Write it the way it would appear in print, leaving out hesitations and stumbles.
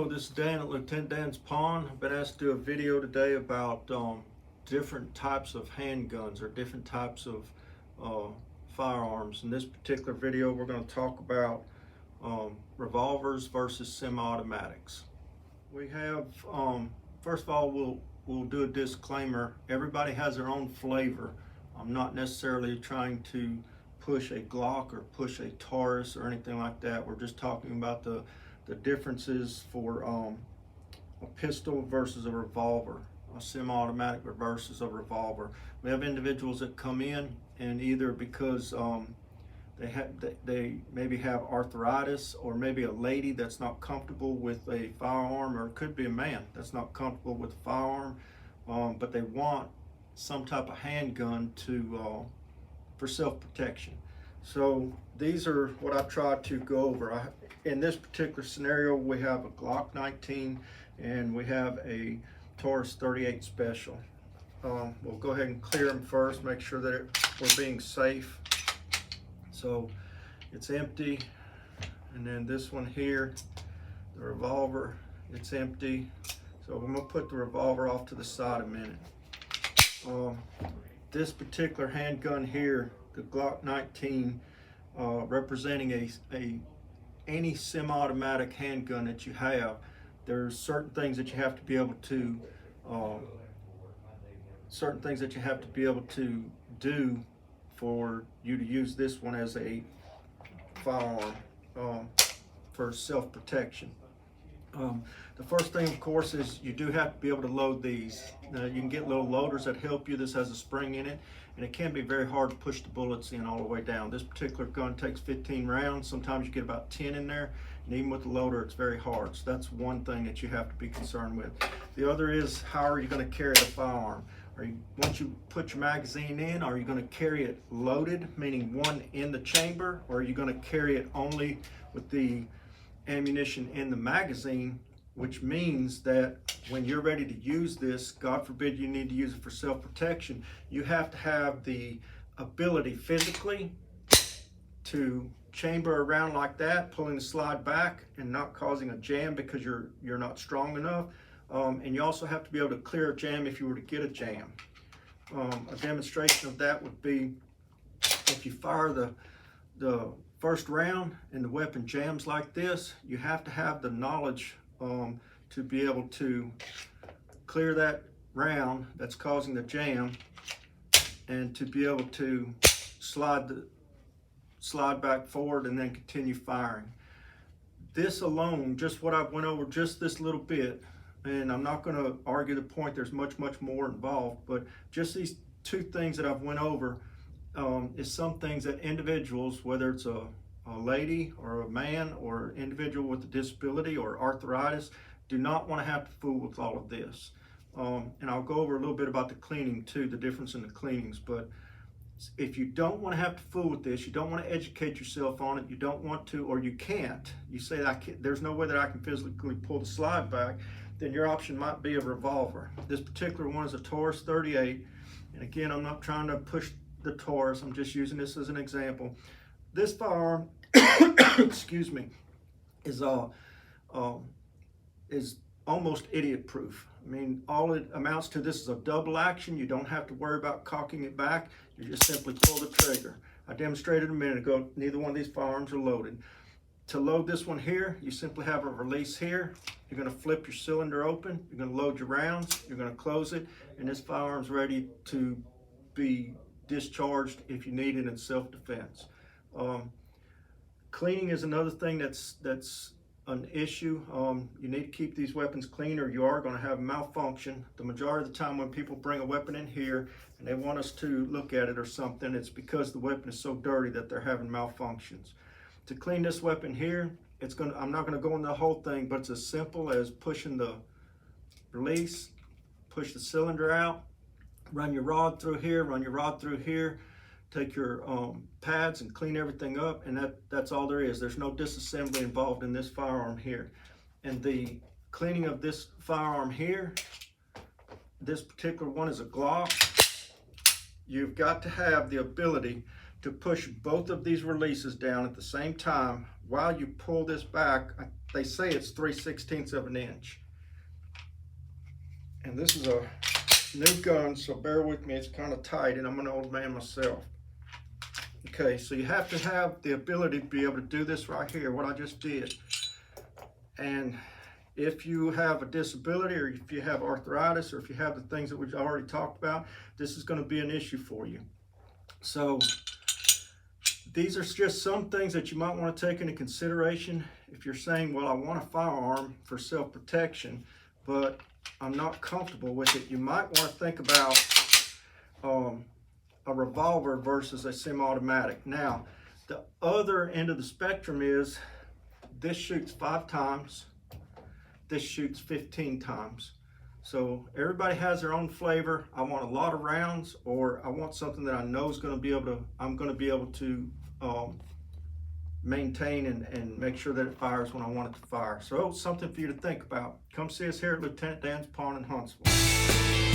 Hello, this is Dan at Lieutenant Dan's Pawn. I've been asked to do a video today about different types of handguns or different types of firearms. In this particular video, we're going to talk about revolvers versus semi-automatics. We have, first of all, we'll do a disclaimer. Everybody has their own flavor. I'm not necessarily trying to push a Glock or push a Taurus or anything like that. We're just talking about the differences for a pistol versus a revolver, a semi-automatic versus a revolver. We have individuals that come in and either because they maybe have arthritis, or maybe a lady that's not comfortable with a firearm, or it could be a man that's not comfortable with a firearm, but they want some type of handgun for self-protection. So these are what I try to go over. In this particular scenario, we have a Glock 19 and we have a Taurus 38 Special. We'll go ahead and clear them first, make sure that we're being safe. So it's empty. And then this one here, the revolver, it's empty. So I'm gonna put the revolver off to the side a minute. This particular handgun here, the Glock 19, representing any semi-automatic handgun that you have, there's certain things that you have to be able to do for you to use this one as a firearm for self-protection. The first thing, of course, is you do have to be able to load these. You can get little loaders that help you. This has a spring in it, and it can be very hard to push the bullets in all the way down. This particular gun takes 15 rounds. Sometimes you get about 10 in there, and even with the loader, it's very hard. So that's one thing that you have to be concerned with. The other is, how are you going to carry the firearm? Once you put your magazine in, are you going to carry it loaded, meaning one in the chamber, or are you going to carry it only with the ammunition in the magazine, which means that when you're ready to use this, God forbid you need to use it for self-protection, you have to have the ability physically to chamber around like that, pulling the slide back and not causing a jam because you're not strong enough. And you also have to be able to clear a jam if you were to get a jam. A demonstration of that would be if you fire the first round and the weapon jams like this, you have to have the knowledge to be able to clear that round that's causing the jam, and to be able to slide back forward and then continue firing. This alone, just what I went over, just this little bit, and I'm not going to argue the point, there's much more involved, but just these two things that I've went over is some things that individuals, whether it's a lady or a man or an individual with a disability or arthritis, do not want to have to fool with all of this. And I'll go over a little bit about the cleaning too, the difference in the cleanings. But if you don't want to have to fool with this, you don't want to educate yourself on it, you don't want to, or you can't, you say, there's no way that I can physically pull the slide back, then your option might be a revolver. This particular one is a Taurus 38. And again, I'm not trying to push the Taurus, I'm just using this as an example. This firearm, excuse me, is almost idiot-proof. I mean, all it amounts to, this is a double action. You don't have to worry about cocking it back. You just simply pull the trigger. I demonstrated a minute ago, neither one of these firearms are loaded. To load this one here, you simply have a release here. You're going to flip your cylinder open. You're going to load your rounds. You're going to close it, and this firearm's ready to be discharged if you need it in self-defense. Cleaning is another thing that's an issue. You need to keep these weapons clean, or you are going to have malfunction. The majority of the time when people bring a weapon in here and they want us to look at it or something, it's because the weapon is so dirty that they're having malfunctions. To clean this weapon here, I'm not going to go into the whole thing, but it's as simple as pushing the release, push the cylinder out, run your rod through here, run your rod through here, take your pads and clean everything up, and that's all there is. There's no disassembly involved in this firearm here. And the cleaning of this firearm here, this particular one is a Glock. You've got to have the ability to push both of these releases down at the same time while you pull this back. they say it's 3/16 of an inch. And this is a new gun, so bear with me, it's kind of tight, and I'm an old man myself. Okay, so you have to have the ability to be able to do this right here, what I just did. And if you have a disability, or if you have arthritis, or if you have the things that we've already talked about, this is going to be an issue for you. So these are just some things that you might want to take into consideration if you're saying, well, I want a firearm for self-protection, but I'm not comfortable with it. You might want to think about a revolver versus a semi-automatic. Now, the other end of the spectrum is this shoots 5 times, this shoots 15 times. So everybody has their own flavor. I want a lot of rounds, or I want something that I know is going to be able to, I'm going to be able to maintain and make sure that it fires when I want it to fire. So something for you to think about. Come see us here at Lieutenant Dan's Pawn in Huntsville.